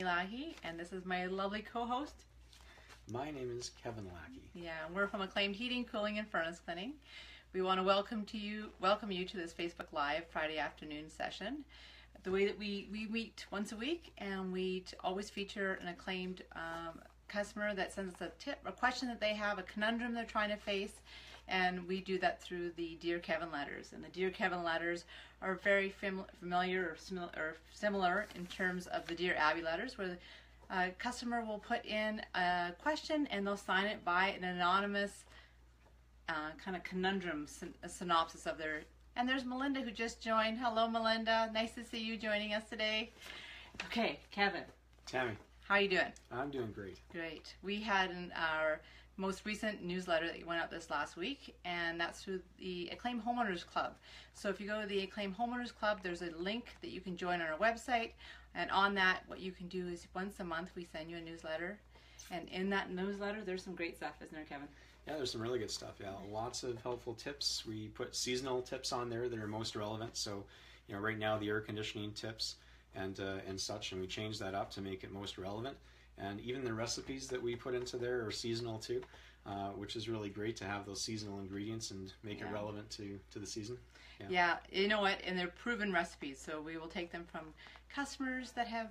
Lackey, and this is my lovely co-host. My name is Kevin Lackey. Yeah, we're from Acclaimed Heating, Cooling, and Furnace Cleaning. We want to welcome you to this Facebook Live Friday afternoon session. The way that we meet once a week, and we always feature an acclaimed customer that sends us a tip, a question that they have, a conundrum they're trying to face, and we do that through the Dear Keven letters. And the Dear Keven letters are very familiar or similar in terms of the Dear Abby letters, where a customer will put in a question and they'll sign it by an anonymous kind of conundrum synopsis of their. And there's Melinda who just joined. Hello, Melinda. Nice to see you joining us today. Okay, Kevin. Tammy. How are you doing? I'm doing great. Great. We had our most recent newsletter that went out this last week, and that's through the Acclaimed Homeowners Club. So if you go to the Acclaimed Homeowners Club, there's a link that you can join on our website, and on that, what you can do is once a month we send you a newsletter, and in that newsletter there's some great stuff, isn't there, Kevin? Yeah, there's some really good stuff. Yeah, lots of helpful tips. We put seasonal tips on there that are most relevant. So, right now the air conditioning tips and such, and we changed that up to make it most relevant. And even the recipes that we put into there are seasonal too, which is really great to have those seasonal ingredients and make it relevant to the season. Yeah, you know what? And they're proven recipes, so we will take them from customers that have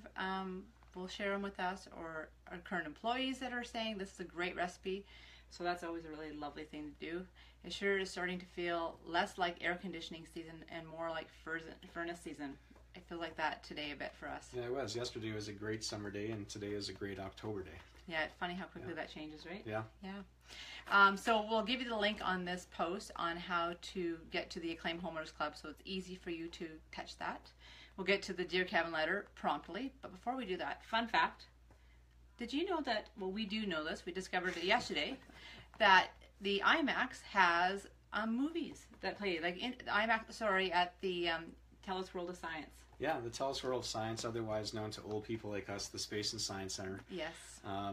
will share them with us, or our current employees that are saying this is a great recipe. So that's always a really lovely thing to do. It sure is starting to feel less like air conditioning season and more like furnace season. I feel like that today a bit for us. Yeah, it was. Yesterday was a great summer day, and today is a great October day. Yeah, it's funny how quickly that changes, right? Yeah. Yeah. So we'll give you the link on this post on how to get to the Acclaimed Homeowners Club, so it's easy for you to catch that. We'll get to the Dear Keven letter promptly, but before we do that, fun fact. Did you know that, well, we do know this, we discovered it yesterday, that the IMAX has movies that play, like at the TELUS World of Science. Yeah, the TELUS World of Science, otherwise known to old people like us, the Space and Science Center. Yes.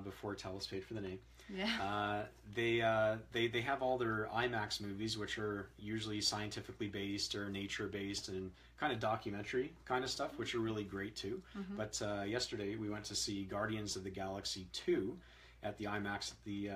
Before TELUS paid for the name. Yeah. They have all their IMAX movies, which are usually scientifically based or nature based and kind of documentary kind of stuff, which are really great too. Mm-hmm. But yesterday we went to see Guardians of the Galaxy 2 at the IMAX at the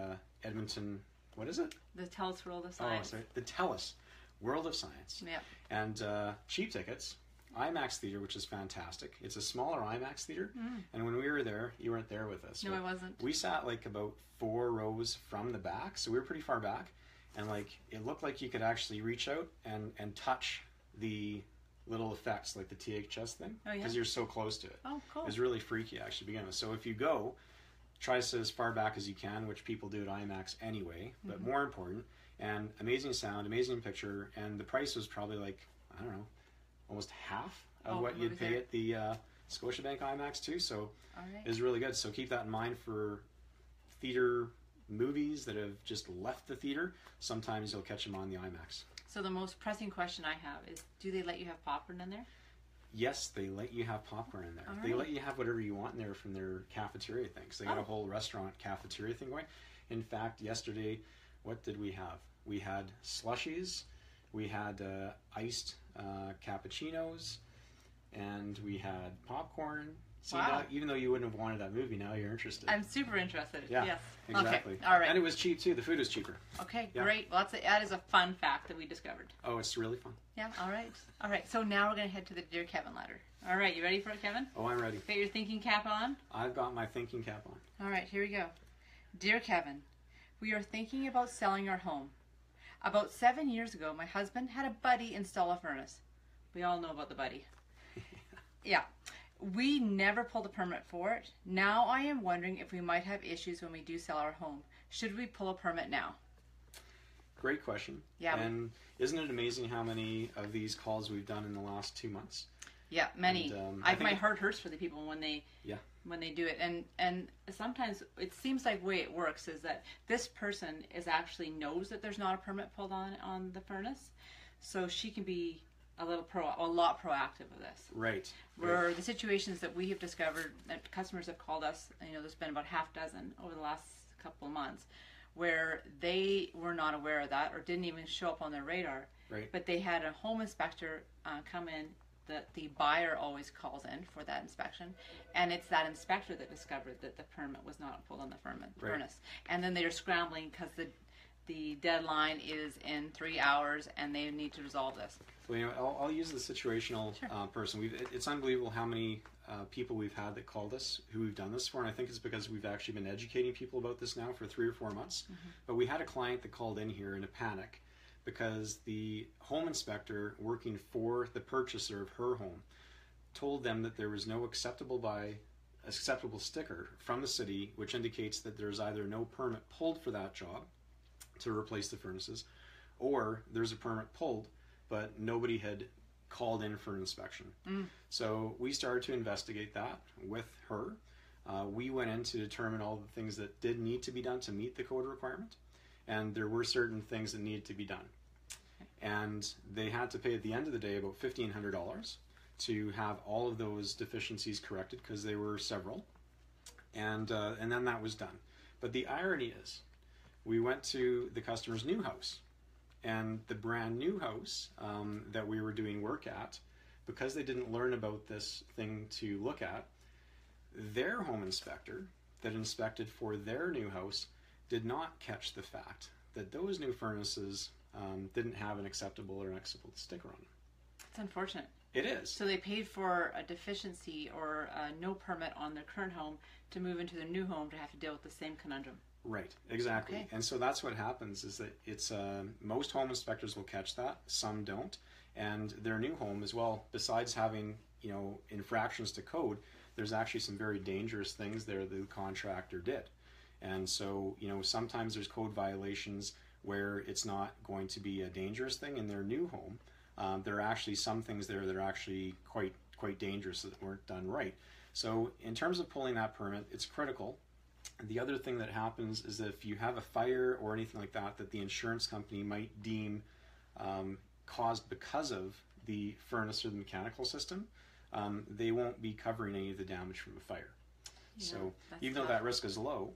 Edmonton. What is it? The TELUS World of Science. Oh, sorry, the TELUS World of Science. Yeah. And cheap tickets. IMAX theater, which is fantastic. It's a smaller IMAX theater, and when we were there, you weren't there with us. No, I wasn't. We sat like about 4 rows from the back, so we were pretty far back, and like it looked like you could actually reach out and touch the little effects, like the THS thing, because you're so close to it. Oh, cool. It was really freaky actually to begin with. So if you go, try to sit as far back as you can, which people do at IMAX anyway, but more important, and amazing sound, amazing picture, and the price was probably like, I don't know, almost half of what you'd pay at the Scotiabank IMAX too. So it was really good. So keep that in mind for theater movies that have just left the theater. Sometimes you'll catch them on the IMAX. So the most pressing question I have is, do they let you have popcorn in there? Yes, they let you have popcorn in there. All right. They let you have whatever you want in there from their cafeteria things. They got a whole restaurant cafeteria thing going. In fact, yesterday, what did we have? We had slushies. We had iced cappuccinos, and we had popcorn. See, now, even though you wouldn't have wanted that movie, now you're interested. I'm super interested. Yeah, yes. Exactly. Okay. All right. And it was cheap too. The food was cheaper. Okay, great. Well, that is a fun fact that we discovered. Oh, it's really fun. Yeah. All right. All right. So now we're going to head to the Dear Keven letter. All right. You ready for it, Kevin? Oh, I'm ready. Got your thinking cap on? I've got my thinking cap on. All right. Here we go. Dear Kevin, we are thinking about selling our home. About 7 years ago, my husband had a buddy install a furnace. We all know about the buddy. Yeah. We never pulled a permit for it. Now I am wondering if we might have issues when we do sell our home. Should we pull a permit now? Great question. Yeah. And isn't it amazing how many of these calls we've done in the last 2 months? Yeah, many. And, my heart hurts for the people when they do it, and sometimes it seems like the way it works is that this person actually knows that there's not a permit pulled on the furnace, so she can be a lot proactive with this. Right. Where the situations that we have discovered that customers have called us, there's been about half dozen over the last couple of months, where they were not aware of that or didn't even show up on their radar. Right. But they had a home inspector come in that the buyer always calls in for that inspection, and it's that inspector that discovered that the permit was not pulled on the furnace. And then they're scrambling because the deadline is in 3 hours and they need to resolve this. Well, I'll use the situational person. It's unbelievable how many people we've had that called us who we've done this for, and I think it's because we've actually been educating people about this now for 3 or 4 months. But we had a client that called in here in a panic because the home inspector working for the purchaser of her home told them that there was no acceptable sticker from the city which indicates that there's either no permit pulled for that job to replace the furnaces, or there's a permit pulled but nobody had called in for an inspection. So we started to investigate that with her. We went in to determine all the things that did need to be done to meet the code requirement, and there were certain things that needed to be done. And they had to pay at the end of the day about $1,500 to have all of those deficiencies corrected, because there were several. And then that was done. But the irony is, we went to the customer's new house, and the brand new house that we were doing work at, because they didn't learn about this thing to look at, their home inspector that inspected for their new house did not catch the fact that those new furnaces didn't have an acceptable or unacceptable sticker on them. It's unfortunate. It is. So they paid for a deficiency or no permit on their current home to move into their new home to have to deal with the same conundrum. Right, exactly. Okay. And so that's what happens, is that it's most home inspectors will catch that, some don't, and their new home as well, besides having infractions to code, there's actually some very dangerous things there that the contractor did. And so sometimes there's code violations where it's not going to be a dangerous thing in their new home. There are actually some things there that are actually quite dangerous that weren't done right. So in terms of pulling that permit, it's critical. The other thing that happens is that if you have a fire or anything like that that the insurance company might deem caused because of the furnace or the mechanical system, they won't be covering any of the damage from the fire. Yeah, so even though that risk is low,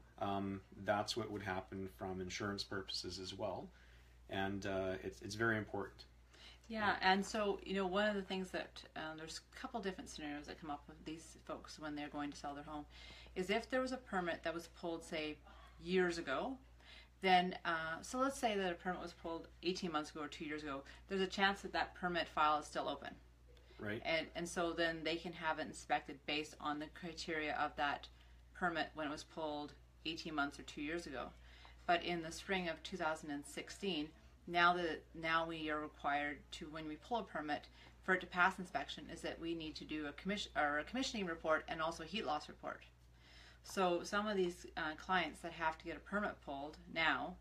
that's what would happen from insurance purposes as well. And it's very important. Yeah, and so, one of the things that, there's a couple different scenarios that come up with these folks when they're going to sell their home, is if there was a permit that was pulled, say, years ago, then, so let's say that a permit was pulled 18 months ago or 2 years ago, there's a chance that that permit file is still open. Right. And so then they can have it inspected based on the criteria of that permit when it was pulled 18 months or 2 years ago. But in the spring of 2016, now we are required to, when we pull a permit, for it to pass inspection, is that we need to do a commissioning report and also a heat loss report. So some of these clients that have to get a permit pulled now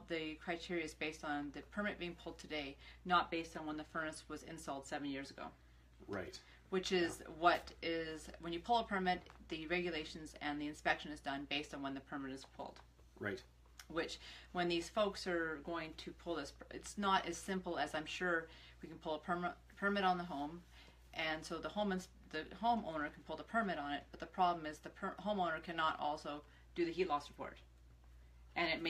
the criteria is based on the permit being pulled today, not based on when the furnace was installed 7 years ago. Right. Which is when you pull a permit, the regulations and the inspection is done based on when the permit is pulled. Right. Which, when these folks are going to pull this, it's not as simple as, I'm sure we can pull a permit on the home, and so the homeowner can pull the permit on it. But the problem is the homeowner cannot also do the heat loss report, and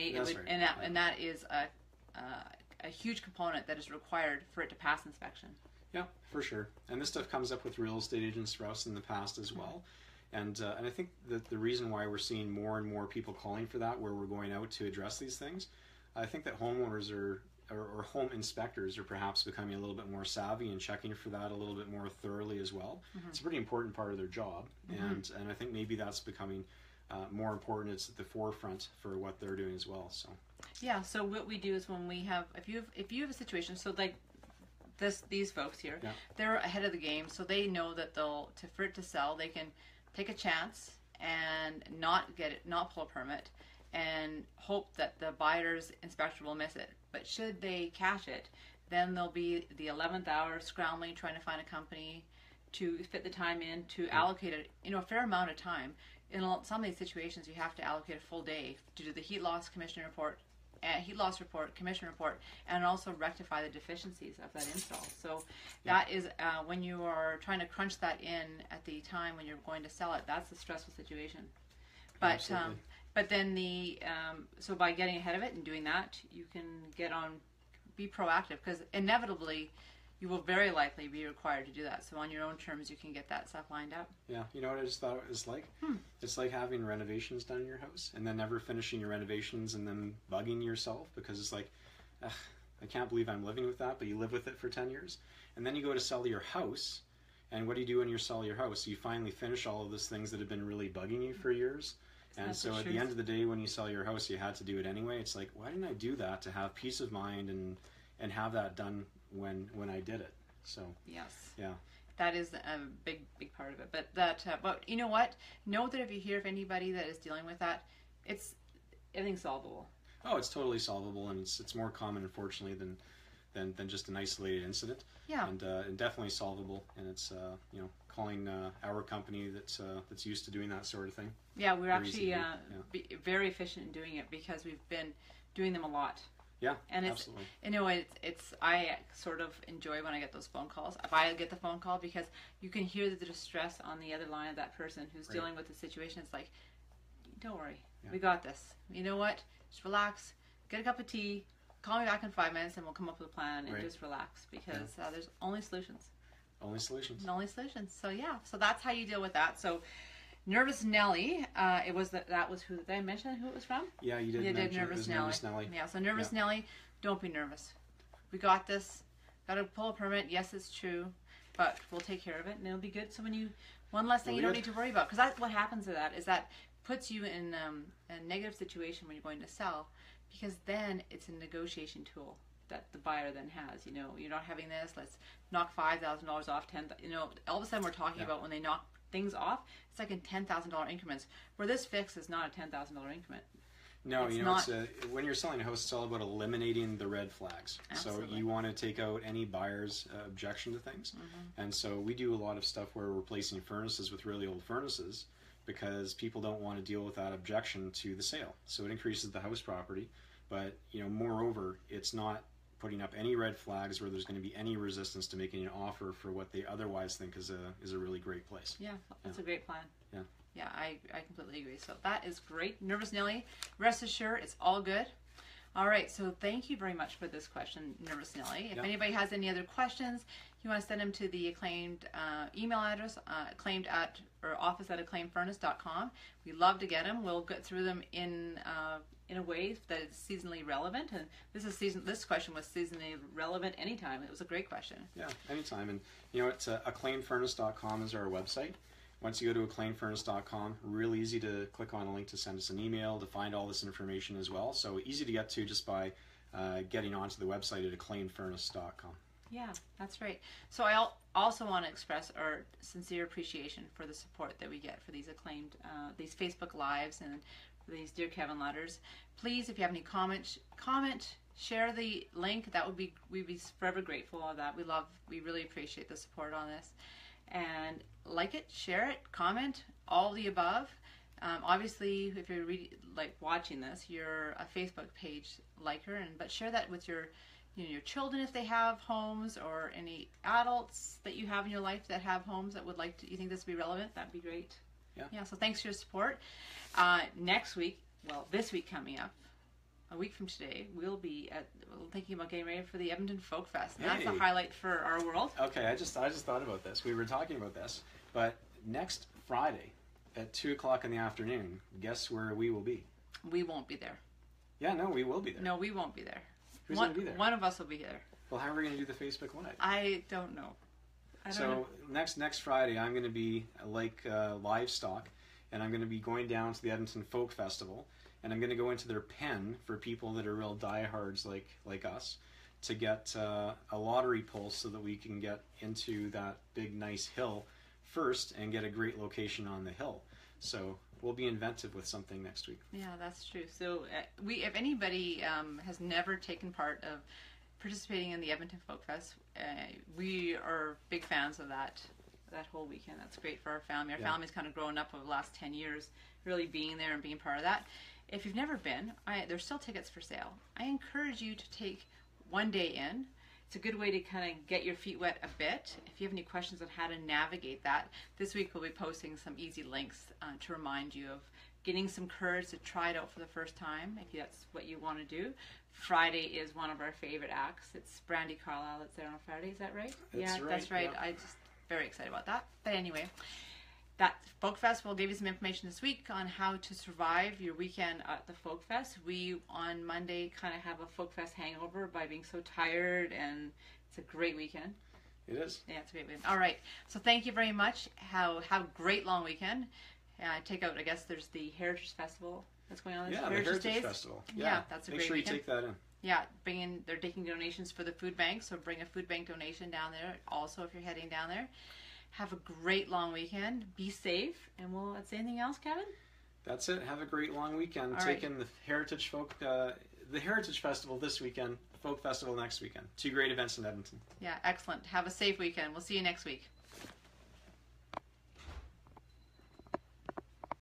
that is a huge component that is required for it to pass inspection. Yeah, for sure. And this stuff comes up with real estate agents for us in the past as well. And I think that the reason why we're seeing more and more people calling for that, where we're going out to address these things, I think that homeowners or home inspectors are perhaps becoming a little bit more savvy and checking for that a little bit more thoroughly as well. Mm-hmm. It's a pretty important part of their job, mm-hmm. and I think maybe that's becoming more important. It's at the forefront for what they're doing as well. So yeah. So what we do is when we have, if you have a situation, so like these folks here, yeah. They're ahead of the game, so they know that for it to sell, they can take a chance and not pull a permit and hope that the buyer's inspector will miss it. But should they catch it, then there'll be the 11th hour scrambling, trying to find a company to fit the time in, to allocate a fair amount of time. In some of these situations, you have to allocate a full day to do the heat loss commission report, commission report, and also rectify the deficiencies of that install. So that is when you are trying to crunch that in at the time when you're going to sell it, that's a stressful situation. But but then so by getting ahead of it and doing that, you can be proactive, because inevitably you will very likely be required to do that. So on your own terms, you can get that stuff lined up. Yeah, you know what I just thought it was like? It's like having renovations done in your house and then never finishing your renovations and then bugging yourself because it's like, ugh, I can't believe I'm living with that, but you live with it for 10 years. And then you go to sell your house, and what do you do when you sell your house? You finally finish all of those things that have been really bugging you for years. And so at the end of the day, when you sell your house, you had to do it anyway. It's like, why didn't I do that to have peace of mind and have that done when I did it? So yes, yeah, that is a big part of it. But you know what? Know that if you hear of anybody that is dealing with that, everything's solvable. Oh, it's totally solvable, and it's more common, unfortunately, than just an isolated incident. Yeah, and definitely solvable. And it's calling our company that's used to doing that sort of thing. Yeah, we're actually very efficient in doing it because we've been doing them a lot. Yeah, and absolutely. I sort of enjoy when I get those phone calls. If I get the phone call, because you can hear the distress on the other line of that person who's dealing with the situation. It's like, don't worry, we got this. You know what? Just relax, get a cup of tea, call me back in 5 minutes, and we'll come up with a plan and just relax because there's only solutions. Only solutions. Only solutions. So yeah, so that's how you deal with that. So. Nervous Nelly, that was who, did I mention who it was from? Yeah, you did mention Nervous Nelly. Yeah, so Nervous Nelly, don't be nervous. We got this. Got to pull a permit. Yes, it's true, but we'll take care of it and it'll be good. So one less thing you don't need to worry about, because that's what happens to that, is that puts you in a negative situation when you're going to sell, because then it's a negotiation tool that the buyer then has. You know, you're not having this, let's knock $5,000 off, all of a sudden we're talking about when they knock things off, it's like in $10,000 increments, where this fix is not a $10,000 increment. No, it's when you're selling a house, it's all about eliminating the red flags. Absolutely. So you want to take out any buyer's objection to things. And so we do a lot of stuff where we're replacing furnaces with really old furnaces because people don't want to deal with that objection to the sale. So it increases the house property, but moreover, it's not putting up any red flags where there's going to be any resistance to making an offer for what they otherwise think is a really great place. Yeah, that's a great plan. Yeah. Yeah, I completely agree. So that is great. Nervous Nelly, rest assured, it's all good. All right, so thank you very much for this question, Nervous Nelly. If anybody has any other questions, you want to send them to the Acclaimed email address, office@acclaimedfurnace.com. We love to get them. We'll get through them in a way that is seasonally relevant. And this question was seasonally relevant anytime. It was a great question. Yeah, anytime. And it's acclaimedfurnace.com is our website. Once you go to acclaimedfurnace.com, really easy to click on a link to send us an email to find all this information as well. So easy to get to just by getting onto the website at acclaimedfurnace.com. Yeah, that's right. So I also want to express our sincere appreciation for the support that we get for these Acclaimed, these Facebook Lives and for these Dear Keven letters. Please, if you have any comment, share the link. We'd be forever grateful of that. We really appreciate the support on this. And like it, share it, comment, all the above. Obviously, if you're watching this, you're a Facebook page liker, but share that with your children if they have homes, or any adults that you have in your life that have homes that you think this would be relevant. That'd be great. Yeah. So thanks for your support. Next week, this week coming up, a week from today, we'll be thinking about getting ready for the Edmonton Folk Fest. And that's a highlight for our world. Okay, I just thought about this. We were talking about this, but next Friday at 2:00 in the afternoon, guess where we will be? We won't be there. Yeah, no, we will be there. No, we won't be there. Who's going to be there? One of us will be there. Well, how are we going to do the Facebook Live? I don't know. Next Friday, I'm going to be livestock, and I'm going to be going down to the Edmonton Folk Festival, and I'm going to go into their pen for people that are real diehards like us to get a lottery pull so that we can get into that big nice hill first and get a great location on the hill. So we'll be inventive with something next week. Yeah, that's true. So if anybody has never taken part of participating in the Edmonton Folk Fest, we are big fans of that whole weekend. That's great for our family. Our family's kind of grown up over the last 10 years, really being there and being part of that. If you've never been, there's still tickets for sale. I encourage you to take one day in. It's a good way to kind of get your feet wet a bit. If you have any questions on how to navigate that, this week we'll be posting some easy links to remind you of getting some courage to try it out for the first time, if that's what you want to do. Friday is one of our favorite acts. It's Brandy Carlisle that's there on Friday. Is that right? That's right. Yeah. I'm just very excited about that. But anyway, that Folk Fest will give you some information this week on how to survive your weekend at the Folk Fest. We, on Monday, kind of have a Folk Fest hangover by being so tired, and it's a great weekend. It is. Yeah, it's a great weekend. All right. So thank you very much. Have a great long weekend. Take out, I guess there's the Heritage Festival that's going on. Yeah, the Heritage Festival. Yeah, that's a great Make sure weekend. you take that in. Yeah, they're taking donations for the food bank, so bring a food bank donation down there. Also, if you're heading down there, have a great long weekend. Be safe, and that's anything else, Kevin? That's it. Have a great long weekend. All Take right. in the the Heritage Festival this weekend, Folk Festival next weekend. 2 great events in Edmonton. Yeah, excellent. Have a safe weekend. We'll see you next week.